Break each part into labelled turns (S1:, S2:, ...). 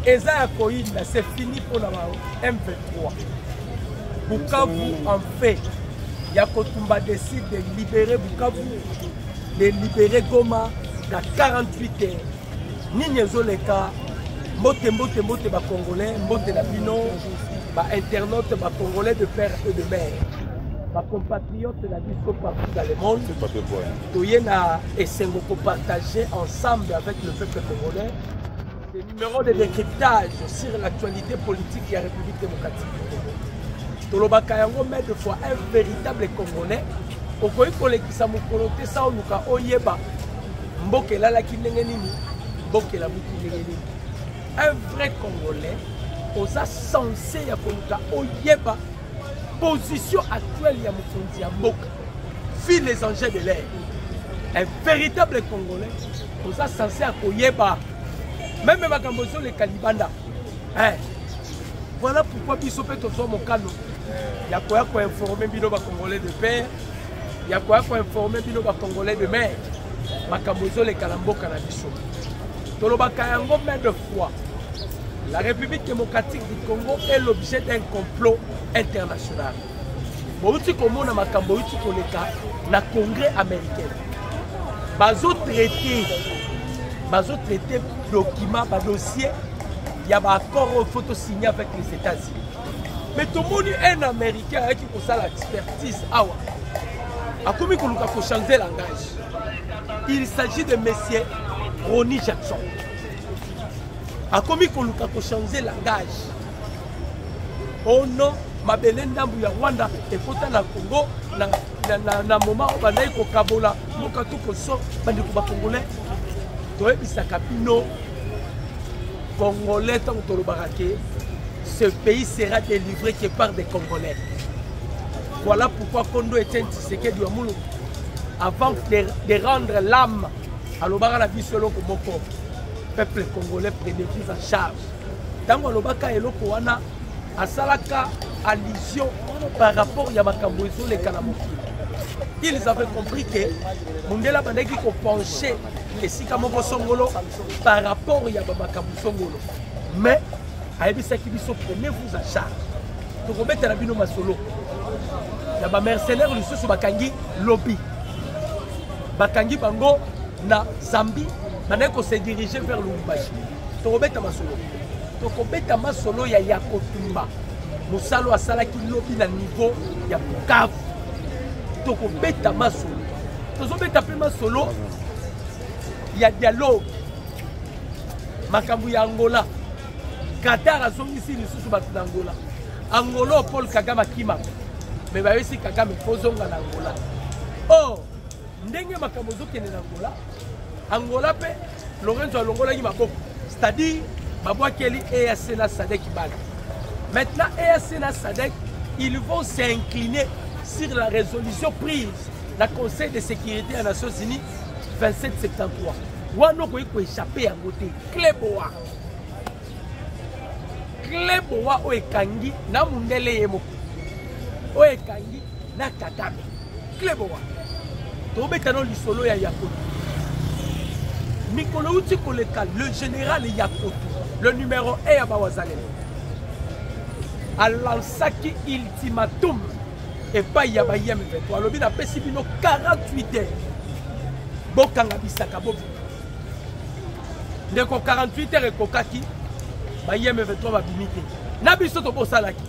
S1: Eza Koïna, c'est fini pour la M23. Bukavu, en fait, Yakotumba décide de libérer Bukavu, de libérer Goma dans 48 heures. Nini Zoleka, Mbote ba Congolais, Mbote la Bino, ba internautes, ba Congolais de père et de mère. Ma compatriote la vie partout dans le monde. Toyena et Sengoko partager ensemble avec le peuple congolais des numéros de décryptage sur l'actualité politique de la République démocratique du Congo. Tolobaka yango met de fois un véritable Congolais. Okoyi kolekisa mokolo te sa oluka oyeba mbokela la kindenge nini mbokela mutu ndenge nini. Un vrai Congolais osa censé ya koluka oyeba position actuelle ya mokonzi ya mboka vu les enjeux de l'air. Un véritable Congolais osa censé akoyeba même makambo sur les Kalibanda. Voilà pourquoi biso pe tozo mokano ya koya ko informer bino ba Congolais de père, ya koya ko informer bino ba Congolais de mère. Makambo sur les Kalamboka na biso. Tolobaka yango mais de fois. La République démocratique du Congo est l'objet d'un complot international. Bouti komo na makambo uti koleka na Congrès américain. Bazo traité document, dossier, il y a un accord photo signé avec les États-Unis. Mais tout le monde est un Américain qui a l'expertise. A commis qu'on a changer le langage. Il s'agit de M. Ronnie Jackson. A commis qu'on a changer le langage. Oh non, ma belle ndambu ya Rwanda et kota na Congo na moment où banayi ko kabola mokatu ko so bandi ko ba Congolais. Congolais, ce pays sera délivré que par des Congolais. Voilà pourquoi Kondo est un Tshisekedi Ouamoulou. Avant de rendre l'âme à l'Obara la Bissolo Komoko, peuple congolais prenez-vous en charge. Dans l'Obaka et l'Okoana, à Salaka, allusion par rapport à Yamakambozo les Kanamoki. Ils avaient compris que Mundela Bandeki ko penché les Sikamoko Songolo par rapport à Yabamakambo Songolo. Mais, à Ebisa Kibiso, prenez-vous en charge. Donc, on met la bino masolo. Il y a des mercenaires qui sont Bakangi lobby. Bakangi Bango na Zambie, Maneko se diriger vers Lubumbashi. Donc, on met la masolo. Donc, on met la masolo, il y a Yakotumba. Moussalo a salaki lobby na niveau, il y a Bukavu. Donc, on met la masolo. Donc, on met la masolo. Il y a dialogue. Makambu ya Angola. Qatar a son ici, nous sommes en Angola. Angola, Paul Kagame Kima. Mais bah ici, Kagame Pozong en Angola. Oh, ndenge makambu zoke en Angola. Angola, Lorenzo Angola, il m'a beaucoup. C'est-à-dire, Baboua Kelly et Asena Sadek Ibal. Maintenant, Asena Sadek, ils vont s'incliner sur la résolution prise dans le Conseil de sécurité des Nations Unies 2773. Wano ko échappé à côté. Kleboa o ekangi na mundele yemo. O ekangi na Kagame. Kleboa. To betano lisolo ya Yakoto. Mikolo uti koleka le général Yakoto, le numéro 1 à Bawazalene. A lancé ultimatum et pas Yabayem 23. Lobi na pesibino 48 heures. Bokanga bisaka bobi. Ndeko 48 heures kokaki ba yeme 23 ba bimité. Na biso to bosalaki.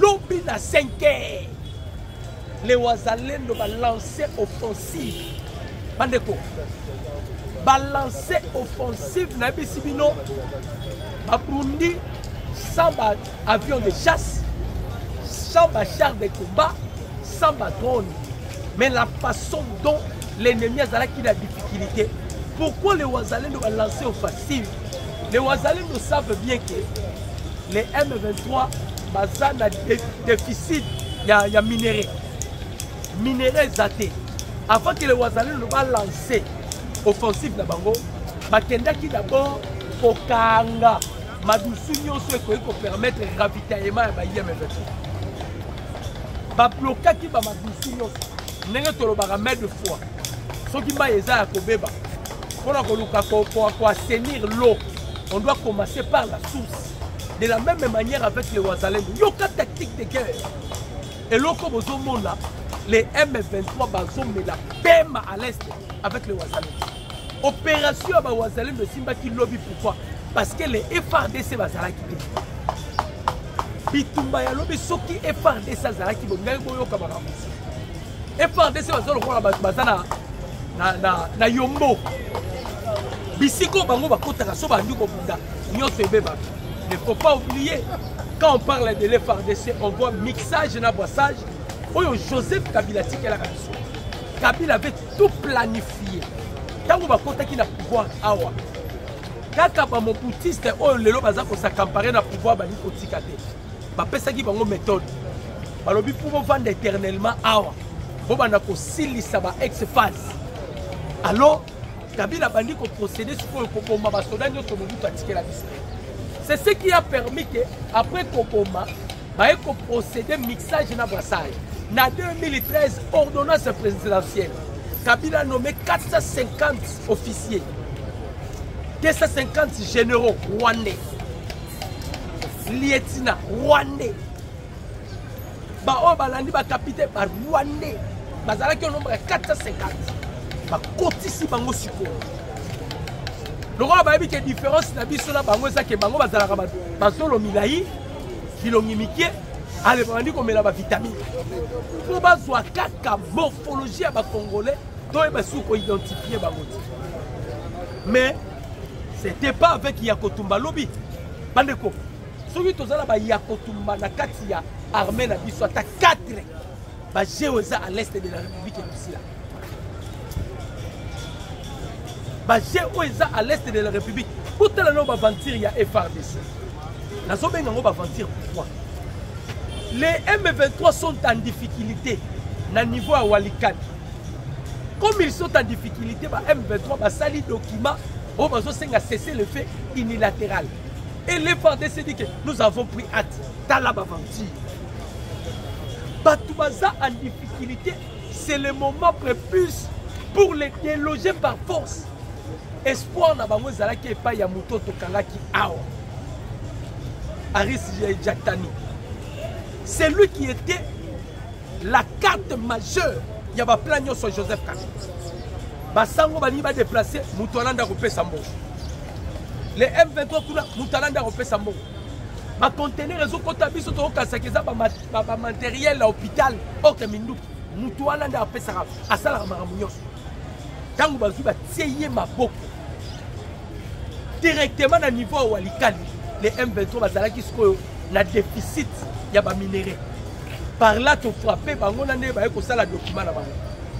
S1: Lobi na 5 heures. Les Wazalendo ba lancer offensive. Bandeko. Ba lancer offensive na bisibino ba Burundi sans avion de chasse, sans char de combat, sans drone. Mais la façon dont l'ennemi a la difficulté. Pourquoi les Wazalendo ont lancé offensive? Les Wazalendo savent bien que les M23 ont un déficit de minerais. Minerais zaté. Avant que les Wazalendo ont lancé offensive na bango, bakendaki d'abord kokanga madusu nyonso ko permettre ravitaillement ya ba M23. Ba blokaki ba madusu nyonso. Ndenge tolobaka mai de foi. Ce qui m'a eza ya kobeba. Pour ko assainir l'eau on doit commencer par la source. De la même manière avec les Ouazalendo. Il y a une tactique de guerre. Et là, comme vous avez les M23 bazomé la PEM à l'est avec les Ouazalendo. Opération à Ouazalendo de Simba qui lobby pourquoi? Parce que les FRDC bazala qui bitumba ya lobby soki FRDC bazala qui bongai boyo kamara. FRDC bazala na yombo. Bisiko bango bakotaka so bandu ko bunda. Nyoso ebeba. Il ne faut pas oublier, quand on parle de l'FRDC, on voit mixage et boissage. Joseph Kabila Kabila avait tout planifié. Quand on va compter qu'il a pouvoir, quand mon boutiste, on le lobe sa campagne na pouvoir bali kotikate. Ba pesa ki bango méthode. Ba lobi pour vendre éternellement awa. Bo bana ko silisa ba ex phase. Alors Kabila bandi ko procéder sur ko bomba ba soda nyoto mobutu atike la biso. C'est ce qui a permis que après Kokoma, il faut procéder mixage et brassage. En 2013, ordonnance présidentielle, Kabila a nommé 450 officiers, 250 généraux rwandais, lieutenants rwandais, balandi ba capitaine rwandais, bazala qui nombre 450, ba kotisi bango siko. Le roi a dit que la différence na biso na bango ça que bango bazala ka bazolo milai bilongi mikie ale bandi ko mela ba vitamine pour bazwa kaka morphologie ya ba congolais to e basu ko identifier bango. Mais c'était pas avec Yakotumba lobby bandeko soki tozala ba Yakotumba na kati ya armée na biso ata 4 ba jeoza à l'est de la République du Sila. J'ai à l'est de la République. Pour tel nom aventure, il y a FRDC. Nous avons aventure pourquoi? Les M23 sont en difficulté à niveau à Walikani. Comme ils sont en difficulté, M23 va salir document, on va cesser le fait unilatéral. Et les FRDC dit que nous avons pris hâte dans la aventure. Batoubaza en difficulté, c'est le moment prépuce pour les déloger par force. Espoir na bango zalaki epa ya mutoto kangaki awa Aris Jaktani. C'est lui qui était la carte majeure. Il y a plein de sur Joseph Kabila. Basango bani ba déplacer Moutonanda Ropé Sambo. Les M23 kuna Moutonanda Ropé Sambo. Ba conteneur réseau kotabiso to kasakeza ba matériel à l'hôpital ok mindu Moutonanda Ropé Sambo. Asala maramunyo. Tant que vous avez maboko directement à niveau Walikali, les M23 bazala qui sont na déficit ya ba minéraux. Par là tu frappé bango na ne ba ko sala document na bango.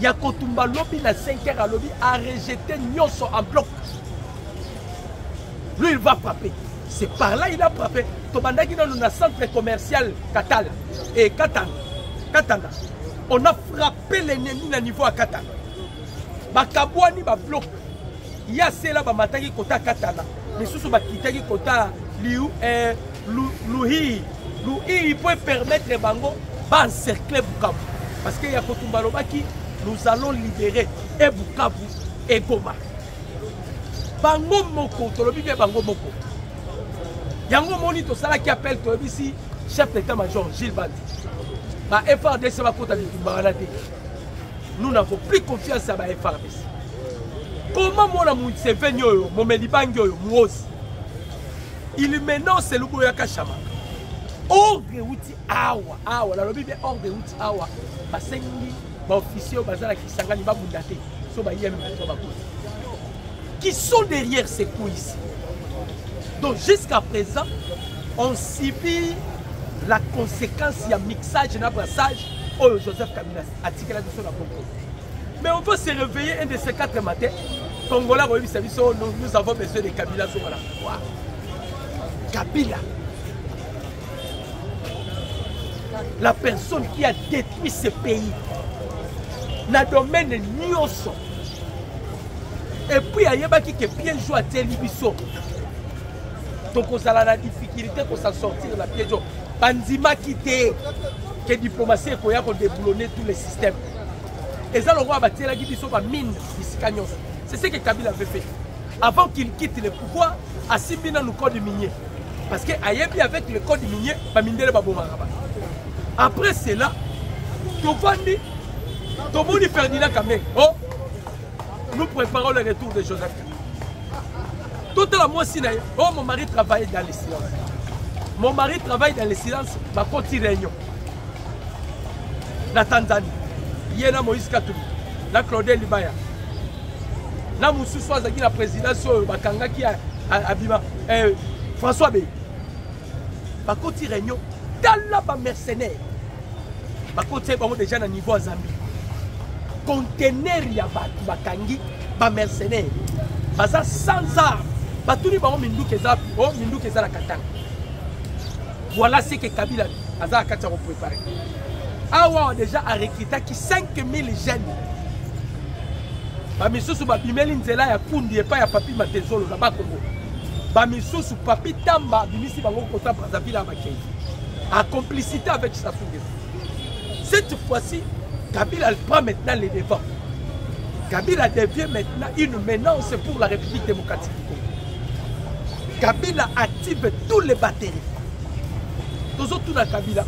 S1: Ya Kotumba lobby na 5h à lobby a rejeté nyonso en bloc. Lui il va frapper. C'est par là il a frappé. Tobandaki dans le centre commercial Katala et Katanga. On a frappé l'ennemi à niveau à Katanga. Bakabwani ba bloc ya sela ba mataki kota Katana mais sous ba kitaki kota liu Luhi peut permettre bango ba encercler Bukavu parce que ya Kotumba lobaki nous allons libérer et Bukavu et Goma bango moko to lobi be bango moko yango moni to sala qui appelle to bisi chef d'état-major Gilles Bandi ba FRDC ba kota bitumba na te. Nous n'avons plus confiance à la FRDC. Comment mon Museveni, mon Melibangi, mon Rose, il menace le Boyaka Chama. Ordre outil awa, la lobby est ordre outil awa. Basengi, officier, bazala qui s'engage pas bundaté, soba yem, qui sont derrière ces coups ici. Donc jusqu'à présent, on subit la conséquence, il y a mixage et brassage. Oh, Joseph Kabila a tiré la décision. Mais on peut se réveiller un de ces 4 matins. Congolais, nous avons besoin de Kabila. Kabila, la personne qui a détruit ce pays, dans le domaine Nyoso. Et puis, il y a qui est bien joué à Télévision. Donc, on a la difficulté pour s'en sortir de la piège. Bandima qui était. Que la diplomatie est déboulonner tous les systèmes. Et ça, le roi a bâti la mine. C'est ce que Kabila avait fait. avant qu'il quitte le pouvoir, asimbi dans le code minier. Parce que ayebi avec le code minier, bamindele babomanga. Après cela, Tovandi, Tomoni Ferdinand Kamé, oh, nous préparons le retour de Joseph. Toute la mois si oh, mon mari travaille dans le silence. Mon mari travaille dans le silence, ma petite réunion. Na Tanzanie, Yena Moïse Katoumi, na Claudel Libaya. Na Moussou Swazaki, la présidence, Bakanga qui a Abima, François Bey. Ma petite réunion, dans la mercenaire. Ma petite réunion déjà à niveau à Zambie. Conteneur ya Bakangi, ba mercenaire. Baza sans armes. Batuni ba mindu keza, oh mindu keza la katanga. Voilà ce que Kabila a préparé. Awa déjà a recruté qui 5000 jeunes. Bamisusu babimeli nzela ya kundi epa ya papi matezolo na bakongo. Bamisusu papi tamba bimisi bango kota Brazzaville bakei. En complicité avec Sassou Nguesso. Cette fois-ci, Kabila prend maintenant les devants. Kabila devient maintenant une menace pour la République démocratique du Congo. Kabila active tous les batteries. Tout dans Kabila,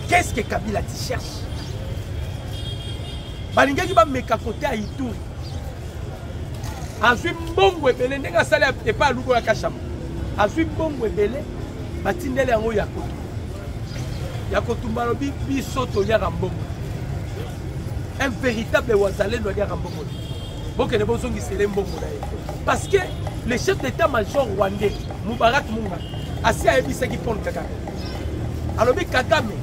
S1: qu'est-ce que Kabila te cherche? Balingaki ba meka côté à Ituri. Azui mbongo ebele nenga sala et pas lugo ya kashama. Azui mbongo ebele batindele yango ya koto. Ya koto malobi biso to ya mbongo. Un véritable wazalendo ya mbongo. Boke ne bozongi sele mbongo na ye. Parce que le chef d'état-major rwandais Moubarak Mounga asi ayebisa ki Paul Kagame. Alobi Kagame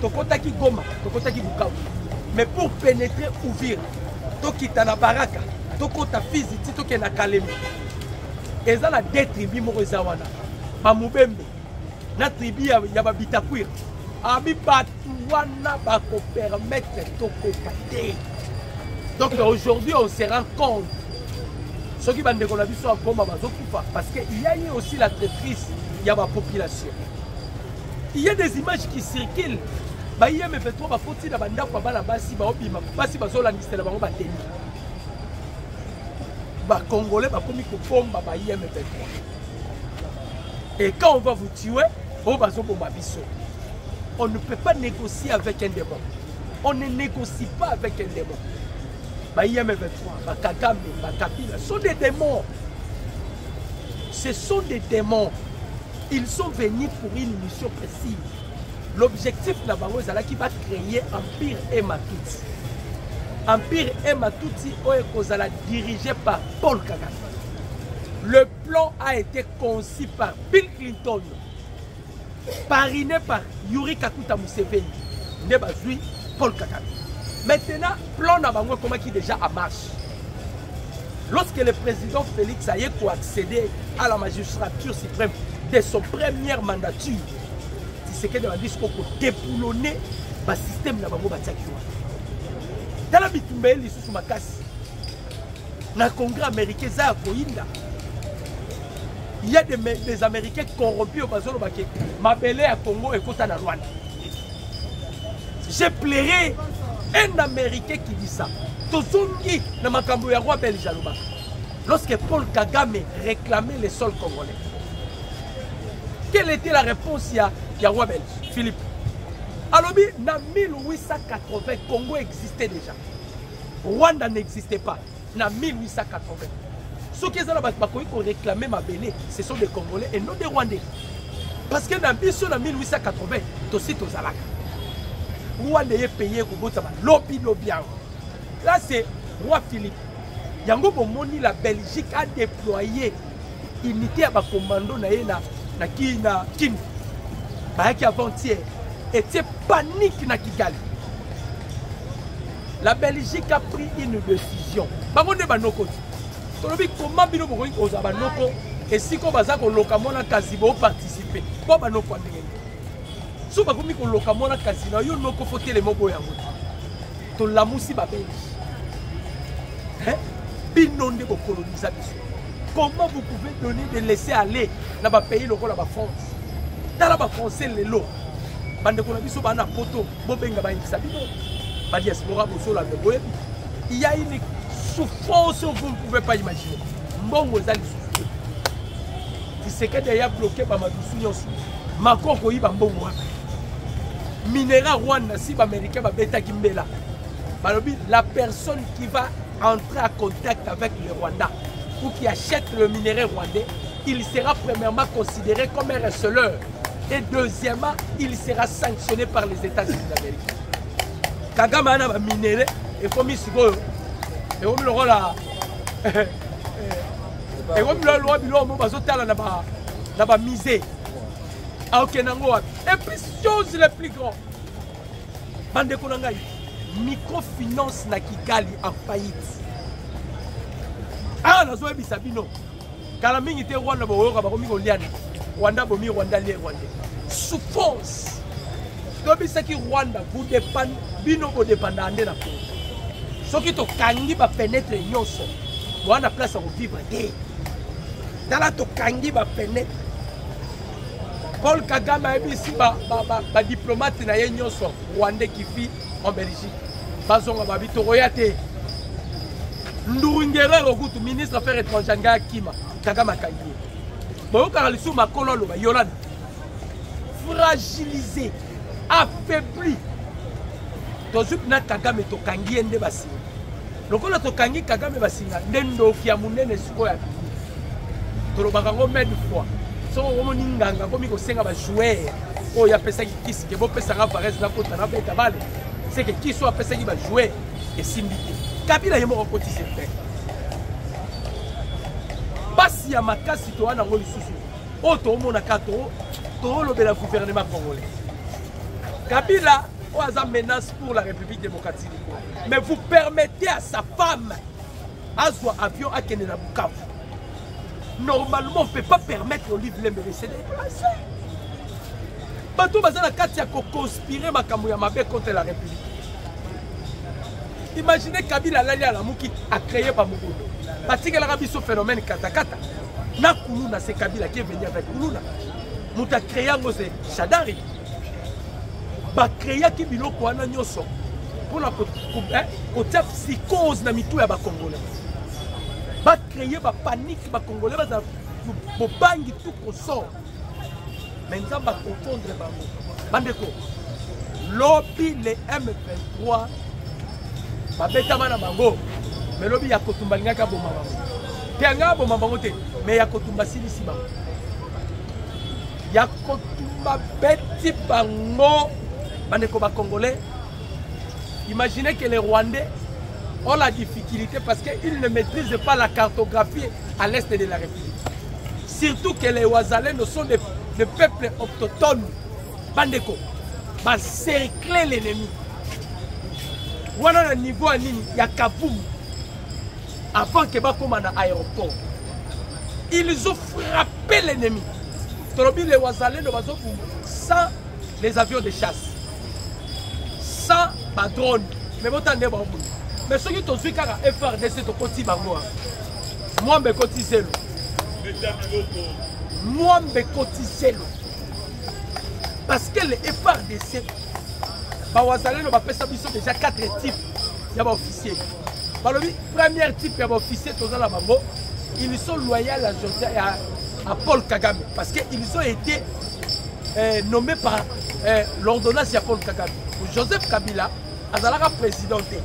S1: tokotaki Goma, tokotaki Bukavu. Mais pour pénétrer Uvira, tokita na Baraka, tokota Fizi, toke na Kalemi. Eza na deux tribus moko eza wana. Ba Mubembe na tribu ya Babitakwira. Abi batu wana ba ko permettre tokota te. Donc aujourd'hui on se rend compte ceux qui bandent la vie sont encore parce qu'il y a eu aussi la traîtrise, il y a ma population. Il y a des images qui circulent. Il y a mes pétrole, il faut que les bandits les Congolais, et quand on va vous tuer, on ne peut pas négocier avec un démon. On ne négocie pas avec un démon. Kagame, Kabila sont des démons. Ce sont des démons. Ils sont venus pour une mission précise. L'objectif de la Bangoza qui va créer Empire Ematouti. Empire Ematouti est dirigé par Paul Kagame. Le plan a été conçu par Bill Clinton, parrainé par Yuri Kakuta Museveni, Nebazui, Paul Kagame. Maintenant, plan Nabango comment qui déjà en marche. Lorsque le président Félix Ayeko a accédé à la magistrature suprême de son première mandature, c'est que dans le discours pour déboulonner le système Nabango Batiakio. Dans la bitumbe, il est sous ma casse. Dans le Congrès américain, il y a des Américains corrompus au Bazolo Baké. Ma belle à Congo et Kota na Rwanda. J'ai pleuré. Un Américain qui dit ça. Tozongi na makambo ya roi belge aloba. Lorsque Paul Kagame réclamait les sols congolais. Quelle était la réponse ya roi belge Philippe? Alobi na 1880 Congo existait déjà. Rwanda n'existait pas. Na 1880. Ceux qui ont réclamé ma belle, ce sont des Congolais et non des Rwandais. Parce que dans 1880, aussi Tozalaka. Rwanda est payé pour lobby. Là, c'est roi Philippe. Yango Bomoni, la Belgique a déployé unité à commando na Kin. Qui avant-hier était panique na Kigali. La Belgique a pris une décision. Bangonde banoko. Tolobi comment bino bokoki koza banoko et si ko baza ko lokamona kazibo participer. Bo banoko ndenge. So bakomi ko lokamona kasina yo noko fotele moko yango. To lamusi ba Belge. Hein? Binonde ko coloniser biso. Comment vous pouvez donner de laisser aller dans ba pays lokola ba France? Dans la ba français lelo. Bande ko na biso bana poto bo benga ba ingisa bino. Ba diaspora bo so la de boye. Il y a une souffrance vous ne pouvez pas imaginer. Mbongo ezali souffrance. C'est que d'ailleurs bloqué par Madoussou Nyonso. Makoko yiba mbongo wapi. Minéral Rwanda si l'Américain va bêta Kimbela. La personne qui va entrer en contact avec le Rwanda ou qui achète le minerai rwandais, il sera premièrement considéré comme un receleur. Et deuxièmement, il sera sanctionné par les États-Unis d'Amérique. Kagame a un minerai et comme il se voit, et comme le rôle là, et comme le roi Bilo, on va sauter là-bas misé. Et puis, chose les plus grandes, Bande Konangaï, microfinance na Kigali en faillite. Ah, nous avons dit ça, non. Quand la mine était Rwanda, Rwanda, Rwanda, souffrance. Donc, c'est que Rwanda, vous dépendez, vous dépendez de la paix. Ce qui est kangi va pénétrer Nyonso. Vous avez place à vivre. Dans la kangi va pénétrer. Paul Kagame a dit ici, diplomate na Nyonso, Rwandais qui vit en Belgique. Bazonga babito royate. Ndurungere Rogutu, ministre des Affaires étrangères Kima, Kagame Kangi. Bon, car le sous ma colonne, Yolande. Fragilisé, affaibli. Tozup na Kagame to Kangi ende basi. Lokola to Kangi Kagame basi ndendo kia munene siko ya. Tolobaka ngo mede fois. So ngo ninganga ko miko senga ba jouer. O ya pesa ki kisi ke bo pesa nga Varese na kota na beta bale. C'est que qui soit pesa ki ba jouer et simbiki. Kabila yemo ko kotise fait. Basi ya makasi to wana ngo lisusu. O to mona kato to lo bela gouvernement congolais. Kabila a une menace pour la République démocratique du Congo. Mais vous permettez à sa femme à son avion à Kenya Bukavu. Normalement, on ne peut pas permettre au livre de se déplacer. Bato bazana kati ya conspirer makambo ya mabe contre la République. Imaginez Kabila Lali à la Mouki a créé par Mobutu. Parce que la biso phénomène katakata. Na Kuluna c'est Kabila qui est venu avec Kuluna. Mouta créé c'est Shadari. Ba créer ki biloko wana nyoso pour la côté psychose na mitu ya ba congolais. Ba créer ba panique ba congolais ba bangi tout ko sort. Maintenant ba confondre bango. Bandeko. Lobby les M23 ba beta mana bango. Mais lobby ya kotumba ngaka bomba bango. Tenga bomba bango te, mais ya kotumba silisi bango. Ya kotumba beti bango. Congolais, imaginez que les Rwandais ont la difficulté parce qu'ils ne maîtrisent pas la cartographie à l'est de la République. Surtout que les Ouazalais ne sont des peuples autochtones. Bandeko, va cercler l'ennemi. Voilà le niveau à Nini, il y a Kaboum. Avant que Bakoma na aéroport. Ils ont frappé l'ennemi. Les Ouazalais ne vont pas sans les avions de chasse. Sans ma drone, mais bon, mais ceux qui ont vu qu'à FRDC, tu continues à moi. Moi, je continue. Moi, je continue. Parce que les FRDC, ils ont déjà 4 types d'officiers. Premier type d'officier, ils sont loyaux à Paul Kagame. Parce qu'ils ont été nommés par l'ordonnance de Paul Kagame. Joseph Kabila, Azalaka présidenté.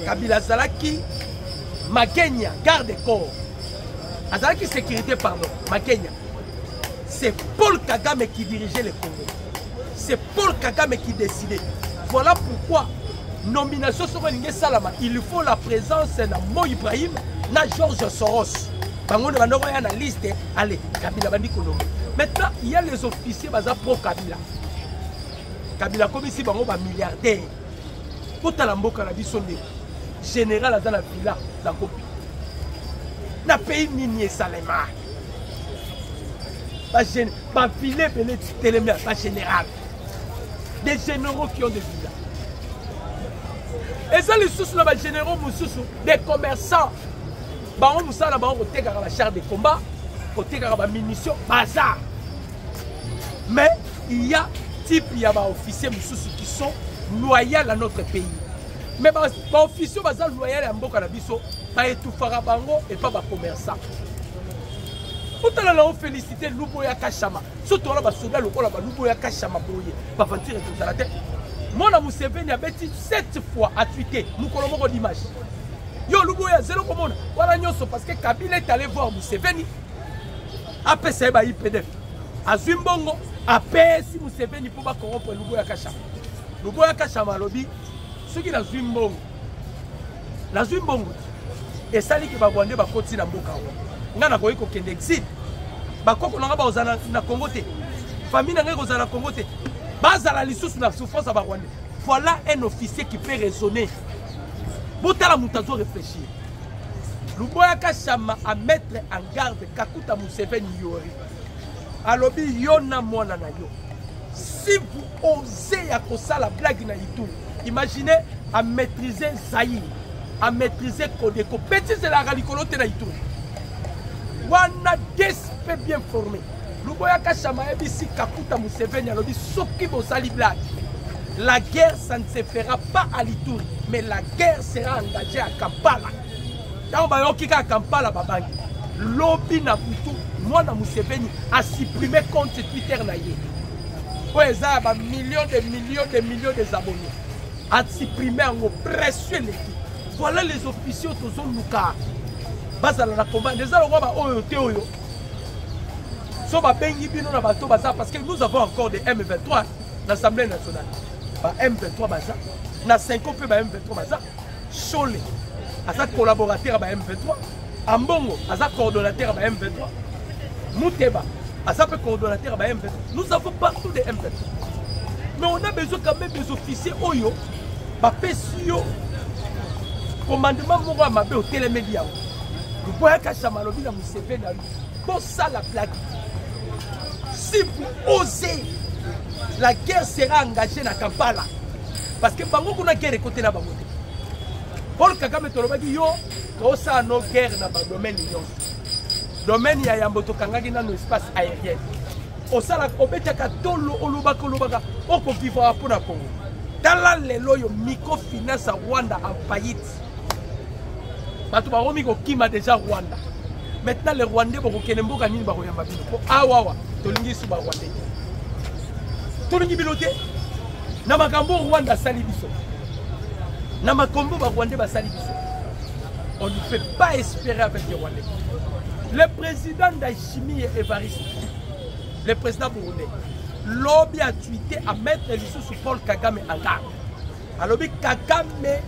S1: Kabila Azalaki, Makenya, garde-corps. Azalaki sécurité, pardon, Makenya. C'est Paul Kagame qui dirigeait le Congo. C'est Paul Kagame qui décidait. Voilà pourquoi, nomination sur Ningé Salama, il faut la présence de Mo Ibrahim, na George Soros. Bango de Bandoro y a une liste, allez, Kabila Bandi Konomé. Maintenant, il y a les officiers basés pro Kabila. Kabila comme ici, bango ba milliardaire. Kota la mboka na biso nde. Général dans la villa, la copie. Na pays minier Salema. Ba filet belé télémia, pas général. Des généraux qui ont des villas. Et ça les sous là, généraux moussousou, des commerçants. Bango moussa là, bango côté la char de combat, côté la munitions, bazar. Mais il y a type il y a des officiers qui sont loyaux à notre pays. mais baofficier baza loyal ya mboka na biso baetufaka bango epa bacommerçant otala na ofélicité Luboya Kashama surtout wana basoda lokola baluboya Kashama boye bavantire tozala te mona Museveni abeti 7 fois à tweeter mokolo moko d'image yo Luboya zéro komona wana nyonso parce que Kabila est allé voir Museveni apesa ba IPDF azwi mbongo apesi Museveni po ba corrompre Luboya Kashama. Luboya Kashama lobi soki nazwi mbongo esali ki bagwande bakoti na mboka ngo nga na koyi kokende exit bakoko nanga bazala na Congo te famille nanga kozala na Congo te bazala lisusu na souffrance à bagwande. Voilà un officier qui peut raisonner botala mutazo réfléchir. Luboya Kashama à mettre en garde Kakuta Museveni yori alobi yona mwana na yo si vous osez à kosa la blague na Ituri, imaginez à maîtriser Zaïre, à maîtriser Kodeko. Petit c'est la ralicolote na Ituri. Wana DSP bien formé. Luboya Kashama ebisi Kakuta Museveni alobi soki bosali blague. La guerre ça ne se fera pas à l'Ituri, mais la guerre sera engagée à Kampala. Dans Bayokika à Kampala babangi. Lobby na butu mwana Museveni a supprimé compte Twitter na ye. Ils ont millions de abonnés. A supprimé en pression l'équipe. Voilà les officiers qui sont Luka. Bazala combat. Les gens ont parce que nous avons encore des M23 dans l'Assemblée nationale. M23 baza. Na 5 ans M23 baza. Chole. Asa collaborateur ba M23. Ambongo. Asa coordonnateur ba M23. Mouteba. À ça peut coordonnateur à M23. Nous avons partout des M23. Mais on a besoin quand même des officiers Oyo, Bapesio, commandement Moura Mabé au télémédia. Vous voyez qu'à Chamalobi, la Museveni, pour ça la plaque. Si vous osez, la guerre sera engagée dans Kampala. Parce que Bango qu'on a guerre côté la Bango. Paul Kagame Tolobagi yo, ça no guerre dans le domaine de domaine ya yamboto kangaki na espace aérien osala obetaka tolo olobaka oko vivre pour na Congo tala lelo yo microfinance Rwanda en faillite bato ba romi ko kima déjà Rwanda maintenant les Rwandais boko kenemboka nini bako yamba bino ko awawa tolingi su ba Rwandais tolingi bilote na makambo Rwanda sali biso na makambo ba Rwandais ba sali biso on ne peut pas espérer avec les Rwandais. Le président d'Aïchimi et Evariste, le président burundais, lobby a tweeté à mettre les sous Paul Kagame en garde. Alors, Kagame,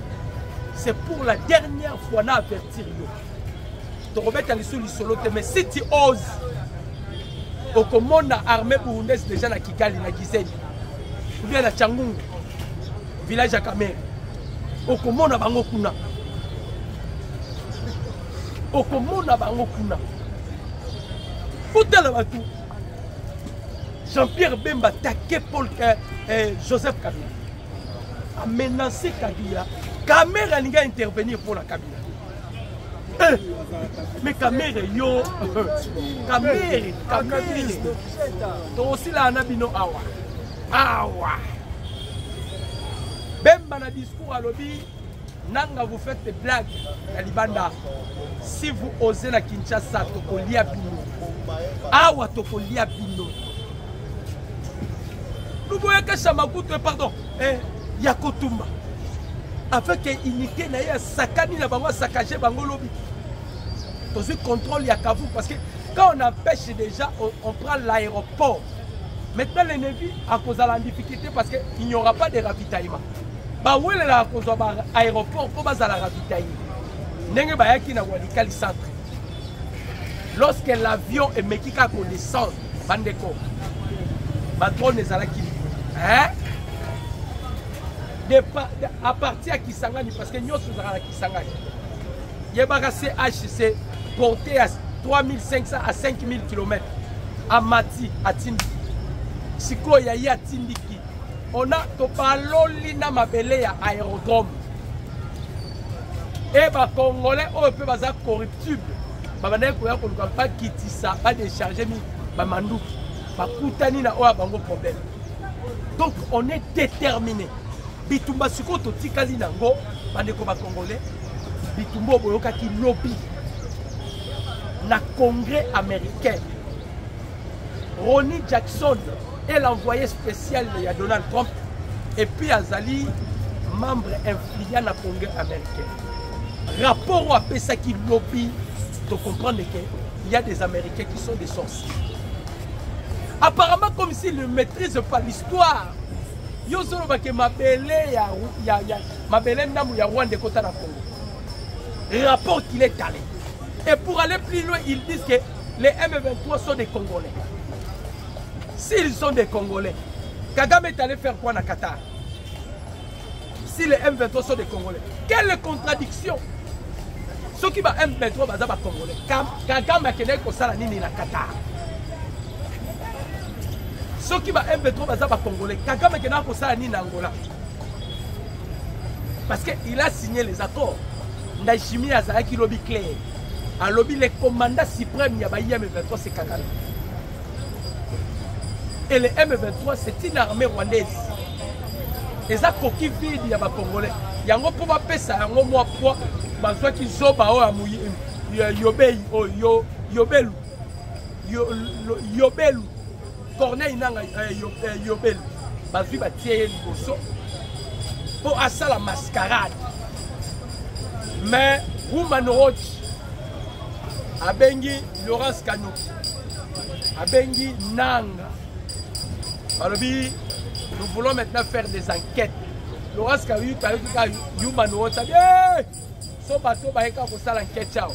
S1: c'est pour la dernière fois à avertir. Tu remets les sous solo, mais si tu oses, au commande l'armée burundaise déjà à Kigali, à Gisenyi, ou bien à Tchangungu, village à Kamere, au commande à Bangokuna. Au commande à Bangokuna. Jean-Pierre Bemba attaqué Paul Joseph Kabila a menacé Kabila. Kamera n'a pas intervenir pour la Kabila. Mais Kamera yo Kamera donc aussi là on a bino awa Bemba na discours à lobby nanga vous faites des blagues à Libanda. Si vous osez la Kinshasa tokolia bino awa tokolia bino Luboya Kashama pardon Yakotumba avec unité na ya sakani na bango sakaje bango lobi tous contrôle ya Kavu parce que quand on empêche déjà on prend l'aéroport maintenant les Navy à cause de la difficulté parce que il n'y aura pas de ravitaillement bah où est la cause de l'aéroport pour baser la ravitaillement ndenge bayaki na Walikali centre lorsque l'avion est mekika ko descendre bandeko ba drone ezalaki hein à partir à Kisangani parce que nous sommes à Kisangani yebaka CHC porté à 3500 à 5000 km à Mati à Tindiki siko ya à Tindiki on a to baloli na mabele ya aérodrome et ba congolais on peut baza corruptible ba bana ko ya ko pas kitisa pas décharger mi ba manduki ba kutani na oya bango problème donc on est déterminé bitumba siko to tikali nango bandeko ba congolais bitumbo boyoka ki lobby na congrès américain. Ronnie Jackson est l'envoyé spécial de Donald Trump et puis Azali membre influent dans le congrès américain. Rapport à ça qui lobby de comprendre qu'il y a des Américains qui sont des sorciers. Apparemment comme s'ils ne maîtrisent pas l'histoire. Yo solo ba ke mabele ya mabele namu ya Rwanda kota na Congo. Rapport qu'il est allé. Et pour aller plus loin, ils disent que les M23 sont des Congolais. S'ils sont des Congolais, Kagame est allé faire quoi dans Qatar? Si les M23 sont des Congolais, quelle contradiction? Ceux qui sont M23 sont des Congolais. Kagame a été comme nini na Qatar. Ceux qui sont M23 sont des Congolais. Kagame a été comme nini na Angola. Parce qu'il a signé les accords. Ndayishimiye azalaki lobby clair. A lobby les commandants suprêmes ya ba M23 c'est Kagame. Et les M23 c'est une armée rwandaise. Et ça coquille vide ya ba Congolais. Yango pour ba pesa yango moi poids bazwa ki zoba o amuyi yobei o yobelu yobelu Corneille nanga yobelu bazwi ba tie liboso pour asa la mascarade. Mais Woman Watch abengi Laurence Kano abengi Nanga balobi nous voulons maintenant faire des enquêtes. Laurence Kano Woman Watch a dit so bateau baeka ko sala enquête chao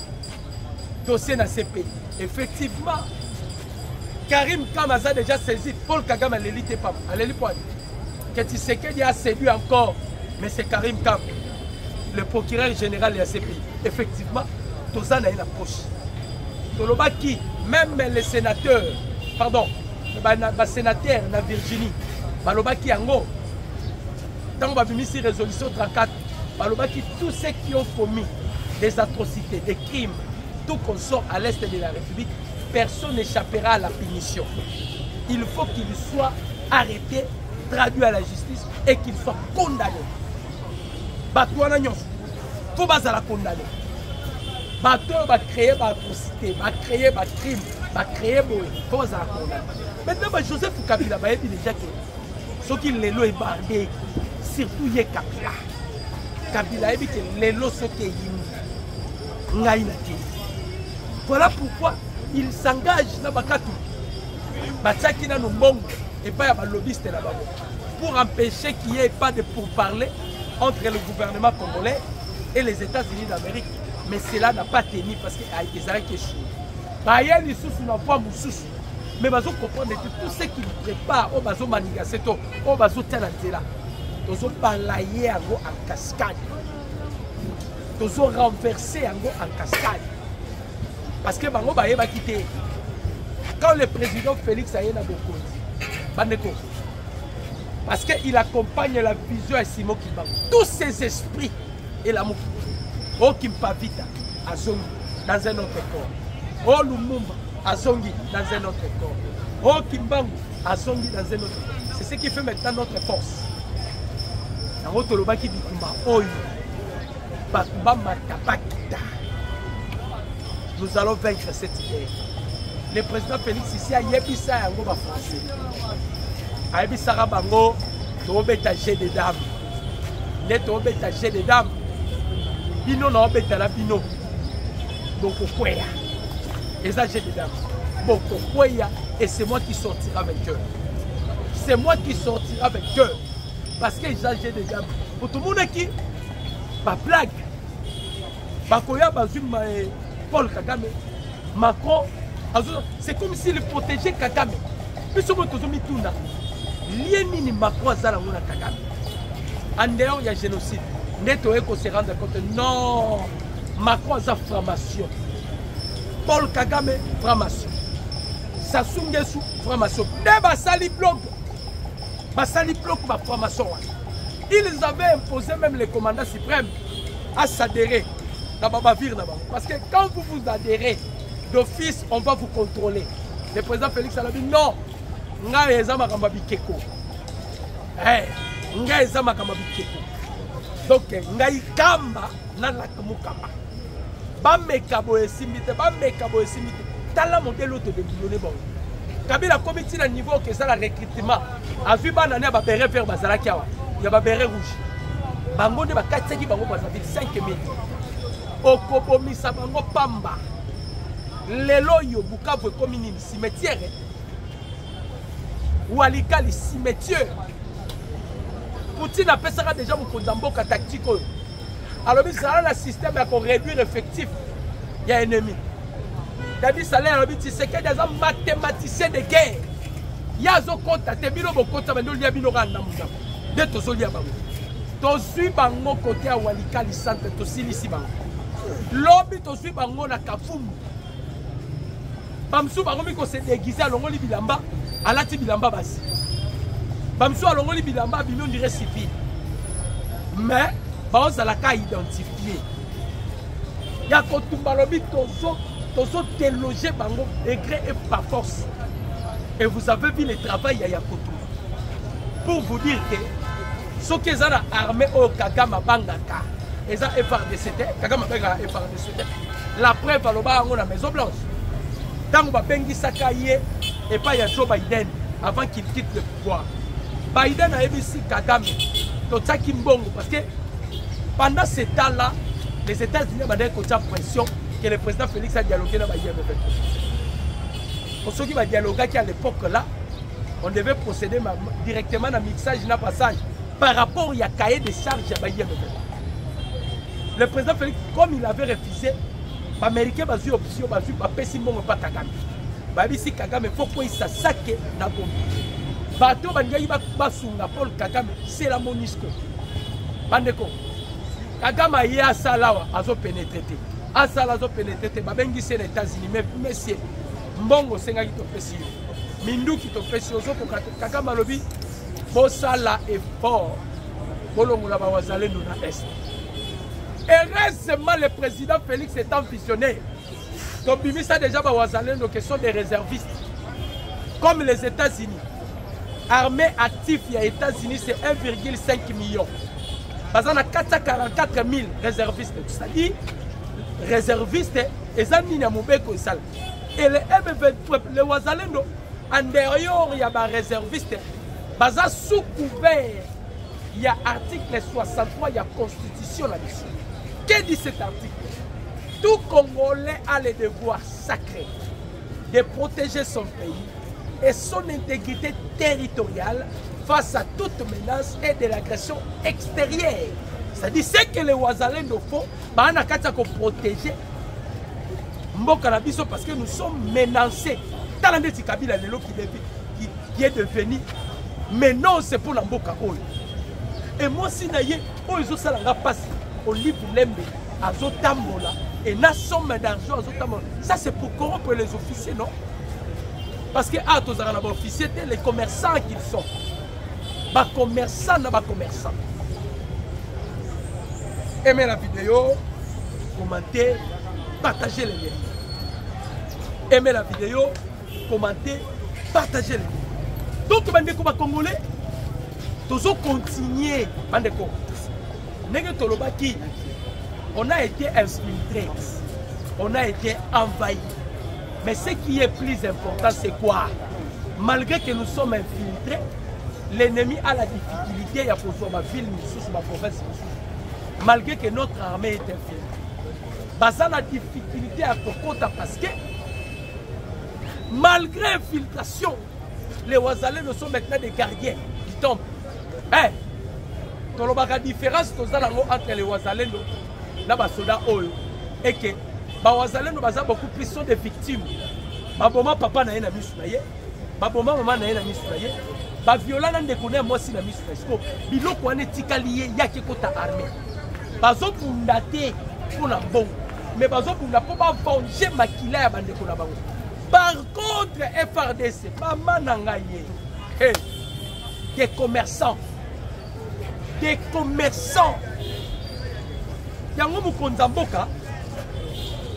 S1: dossier na CPI. Effectivement Karim Kam a déjà saisi Paul Kagame à l'élite pas à l'élite point que tu sais qu'il a séduit encore mais c'est Karim Kam le procureur général de la CPI. Effectivement, tout ça n'a une approche. Tolobaki, même les sénateurs, pardon, les sénateurs en Virginie, Balobaki Ango, dans la résolution 34, Balobaki, tous ceux qui ont commis des atrocités, des crimes, tout consort à l'est de la République, personne n'échappera à la punition. Il faut qu'il soit arrêté, traduit à la justice et qu'il soit condamné. Batouana nyons, faut pas la condamner. Bateau va créer des atrocités, va créer des crimes, va créer des faut pas la condamner. Maintenant, Joseph Kabila va dire déjà que ceux qui les lois bardés, surtout les Kabila. Kabila a dit que les lois sont qui voilà pourquoi il s'engage dans Bakatou. Batsaki na nombongo et pas à lobbyiste là-bas pour empêcher qu'il n'y ait pas de pourparlers entre le gouvernement congolais et les États-Unis d'Amérique. Mais cela n'a pas tenu parce qu'il a été arrêté. Mais ils vont comprendre que tout ce qui prépare au bazo manigaseto, au bazo tenantela, ils ont balayé en cascade. Ils ont renversé en cascade. Parce que Bango Baye va quitter. Quand le président Félix Ayena Bokondi, parce qu'il accompagne la vision à Simon Kimbangu. Tous ces esprits et l'amour. Oh Kimpavita, Azongi, dans un autre corps. Oh Lumumba, Azongi, dans un autre corps. Oh Kimbangu, Azongi, dans un autre corps. C'est ce qui fait maintenant notre force. Dans votre lobaki du Kumba, Oyo, Bakuba Matabakita. Nous allons vaincre cette idée. Le président Félix ici a yébissa un gros français. Ayebi Sarah Bango, tobétagé des dames. Ne tobétagé des dames. Bino na obéta la bino. Boko Kweya. Et ça, j'ai des dames. Boko Kweya. Et c'est moi qui sortira avec eux. C'est moi qui sortira avec eux. Parce que j'ai des dames. Pour tout le monde qui. Ma blague. Bakoya Bazum Paul Kagame. Macron. C'est comme s'il protégeait Kagame. Puis ce que nous avons Lienini Macron Azala Mouna Kagame. En dehors, il y a génocide. Neto Eko se rendre compte. Non, Macron a sa formation. Paul Kagame, formation. Sassou Nguesso, formation. Basali bloc. Basali bloc, ma formation. Ils avaient imposé même les commandants suprêmes à s'adhérer dans Babavir. Parce que quand vous vous adhérez d'office, on va vous contrôler. Le président Félix a dit non. Nga eza makamba bikeko. Nga eza makamba bikeko. donc ngai kamba na lakamukamba bameka boye simite bameka boye simite tala modèle auto de billonné bon Kabila comité na niveau que ça la recrutement a vu banane ba béret vert bazala kiawa ya ba béret rouge bango de ba katseki bango baza 5000 okobomisa bango pamba lelo yo Bukavu comme une cimetière ou alikali cimetière Poutine a fait ça déjà mon mboka tactique alors il ça le système à réduire effectif il y a ennemi David Saleh alors tu sais que des mathématiciens de guerre il y a zo contacté bino bo kota bendo lia bino randa musa de to so lia bango to sui bango côté à walikali centre to silisi bango lobi to sui bango na kafumu bamsu bango mi ko se déguiser alongoli bilamba alati bilamba basi bamsu alongoli bilamba bino dirait civil mais baos la ka identifier ya ko tumba lobi tozo déloger bango degré et par force et vous avez vu le travail ya Kotumba pour vous dire que ce qui est la armée au Kagama Bangaka et ça FRDC Kagama Bangaka FRDC la preuve à l'oba à la Maison Blanche tant que Bengi Sakaye et pas ya Joe Biden avant qu'il quitte le pouvoir Biden a émis Kagame Totaki Mbongo parce que pendant ce temps-là les États-Unis ont une pression que le président Félix a dialogué dans la pour ceux qui va dialoguer à l'époque là, on devait procéder directement à mixage et passage par rapport à cahier de charges. Le président Félix, comme il avait refusé, les Américains ont eu option, ils ont pas Kagame. Si Kagame, il faut qu'il s'assake na bombe. Bateau Bangaï Basunga Paul Kagame, c'est la Monisco. Bandeko. Kagame a eu à Salawa, a pénétré. À Salawa, a pénétré. Babengi c'est les États-Unis, mais messieurs. Mbongo senga ki topesi mindu ki topesi ozo ko Kagame lobi bosala effort bolongola ba wazalendo na est heureusement le président Félix étant visionnaire tobimisa déjà ba wazalendo qui sont des réservistes comme les États-Unis armée active ya États-Unis c'est 1,5 million bazana 444 000 réservistes c'est-à-dire réservistes et zamini ya mobeko sala. Et les M23, les Wazalendo, en dehors, il y a des réservistes. Baza sous couvert, il y a article 63, il y a constitution là-dessus. Que dit cet article? Tout Congolais a le devoir sacré de protéger son pays et son intégrité territoriale face à toute menace et de l'agression extérieure. C'est-à-dire ce que les Wazalendo font, bah, on a qu'à protéger. Parce que nous sommes menacés. Talandeti Kabila Lelo qui est devenu maintenant c'est pour la Mboka Oyo. Et moi si naïe, Oyo Salanga passe au livre Lembe, à Zotambola, et na somme d'argent à Zotambola. Ça c'est pour corrompre les officiers, non? Parce que à tous les officiers, les commerçants qu'ils sont. Bas commerçants, na bas commerçants. Aimez la vidéo, commentez, partagez les liens. Aimez la vidéo, commentez, partagez les liens. Donc, bandeko ba Congolais, toujours continuer, bandeko. Nègre Tolobaki, on a été infiltrés, on a été envahis. Mais ce qui est plus important, c'est quoi? Malgré que nous sommes infiltrés, l'ennemi a la difficulté à pouvoir ma ville, ma province. Malgré que notre armée est infiltrée. Baza la difficulté à Kokota parce que malgré l'infiltration, les Wazalendo sont maintenant des gardiens qui tombent. Hein? Dans la différence entre les Wazalendo et les soldats et que les Wazalendo sont beaucoup plus sont des victimes. Baboma papa na yena misulaye, baboma maman na yena misulaye, ba viola na ndekone moi si na misulaye. Biloko ane tikaliye yake kota armée. Bazo bundate pour la bombe. Mais bazo bunda pour pas venger makila ya bandeko na bango. Par contre FRDC, maman nangaye. Hey, des commerçants. Des commerçants. Yango mukonza mboka.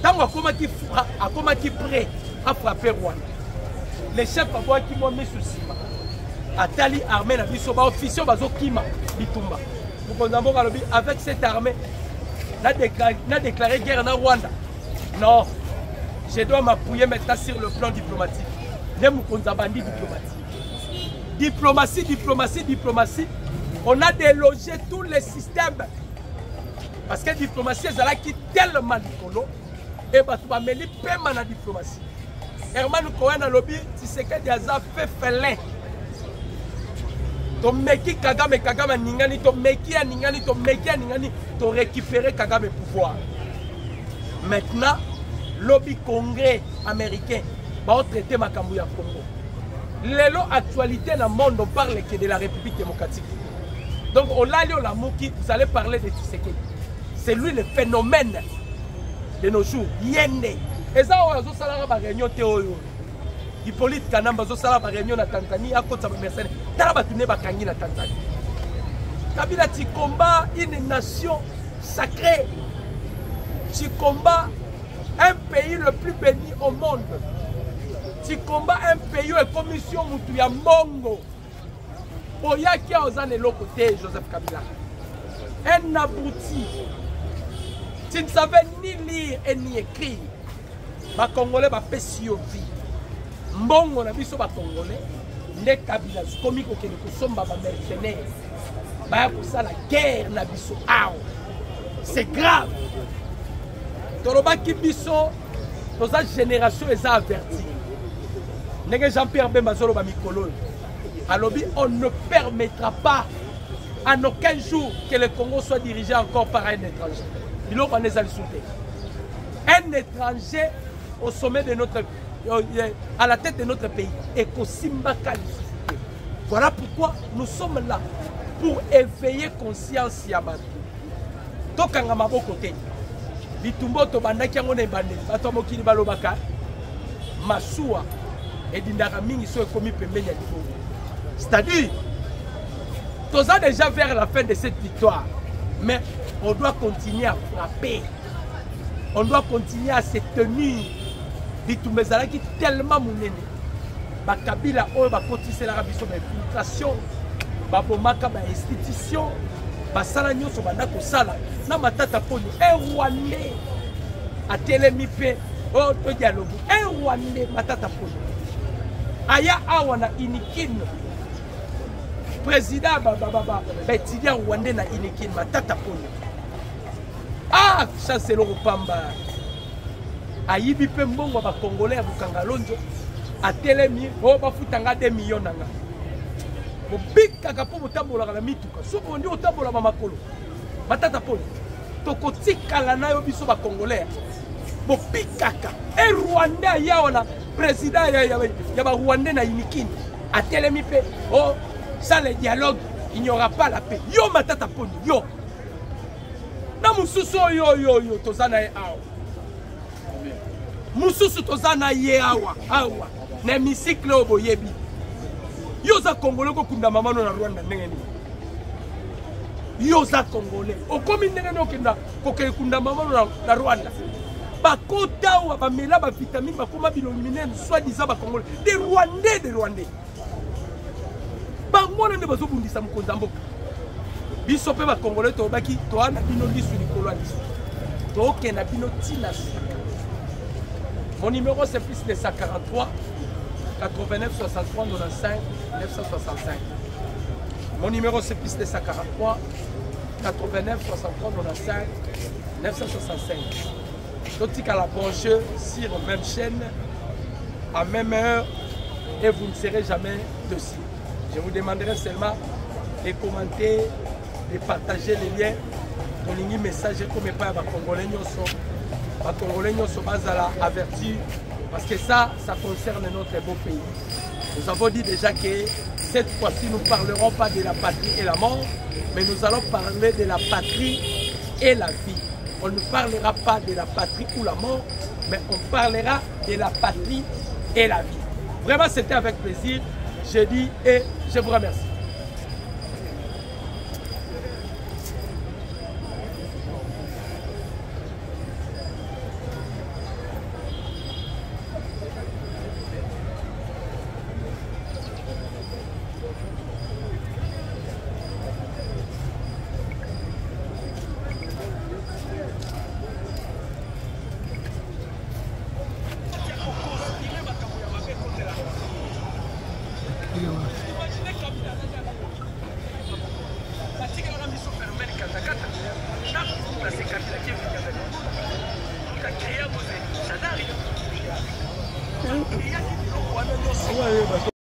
S1: Tango akoma ki prêt à frapper Rwanda. Les chefs avoir qui m'ont mis sous cima. Atali armée na biso ba officier bazo kima bitumba. avec cette armée, n'a déclaré guerre en Rwanda. Non, je dois m'appuyer maintenant sur le plan diplomatique. Diplomatie. On a délogé tous les systèmes. Parce que la diplomatie est là qui tellement nicolo. Et bah tu vas mêler paiement la diplomatie. Herman Cohen a lobby, tu sais que des a fait félin. Ton meki Kagame Ningani, ton meki Ningani, ton récupéré Kagame pouvoir. Maintenant, lobby congrès américain va traiter Makambu ya Congo. L'élo actualité dans le monde, on parle que de la République démocratique. Donc, on l'a dit au Lamouki, vous allez parler de Tshisekedi. C'est lui le phénomène de nos jours. Yende. Et ça, on a une réunion théorie. Hippolyte Kanamba, on a une réunion en Tanzanie, à côté de la Mercedes. Tarabatune Bakangi en Tanzanie. Kabila, tu combats une nation sacrée. Tu combats un pays le plus béni au monde. Tu combats un pays où la commission Moutuya Mongo. Oyaki a osé le côté Joseph Kabila. Un abruti. Tu ne savais ni lire et ni écrire. Les Congolais va faire survie. Mbongo na biso ba Congolais. Ne Kabila comme il faut que somba ba mercenaires. Ba pour ça la guerre na biso. C'est grave. Toroba ki biso dans cette génération les a avertis. Nègre Jean-Pierre Bemba Zolo ba mikolo. Alors, on ne permettra pas en aucun jour que le Congo soit dirigé encore par un étranger. Il faut qu'on les insulte. Un étranger au sommet de notre à la tête de notre pays et Kosimba qualifié. Voilà pourquoi nous sommes là pour éveiller conscience Yamatu. Tokanga maboko te. Bitumbo to bandaki yango na bande. Bato mokili balobaka. Masua et dindaka mingi so ekomi pembeni ya libongo. C'est-à-dire, tous ans déjà vers la fin de cette victoire, mais on doit continuer à frapper, on doit continuer à se tenir. Bitumezala qui tellement mounene, Bakabila oyo bakotise la biso ba infiltration, babomaka ba institution, basala nyonso banda kosala na matata poni un Rwandais a telemi pe o to dialogue un Rwandais matata poni aya awana inikino président étudiant rwandais na inikino matata poni chancelo Rupamba ayibi pe mbongo ba congolais ya bukanga lonjo atelemi o bafutanga 2 millions nanga bobikaka po botambolaka na mituka soki ondi otambola makolo matata poni tokotikala na yo biso ba congolais bobikaka e rwandais ya wana président ya ba rwandais na inikini atelemi pe oh sans le dialogue il n'y aura pas la paix yo matata poni yo na mususu yo tozana e awa mususu tozana ye awa na hémicycle oboyebi yo za congolais ko kunda mama no na Rwanda ndenge ni yo za congolais okomi ndenge no kenda ko kunda mama no na Rwanda bakota wa bamela ba vitamine bakoma bilomine soit disant ba congolais des rwandais bangona ne bazobundisa mukonza mboka biso pe ba congolais to baki to ana bino lisu likolo lisu to kena bino tina. Mon numéro c'est plus de 143 89 63 95 965. Mon numéro c'est plus de 143 89 63 95 965. Tout à la branche sur la même chaîne à même heure et vous ne serez jamais dessus. Je vous demanderai seulement de commenter, de partager les liens, de lier message comme pas à Congolais sont avertis parce que ça concerne notre beau pays. Nous avons dit déjà que cette fois-ci nous ne parlerons pas de la patrie et la mort, mais nous allons parler de la patrie et la vie. On ne parlera pas de la patrie ou la mort, mais on parlera de la patrie et la vie. Vraiment, c'était avec plaisir. Je dis et je vous remercie. Ouais,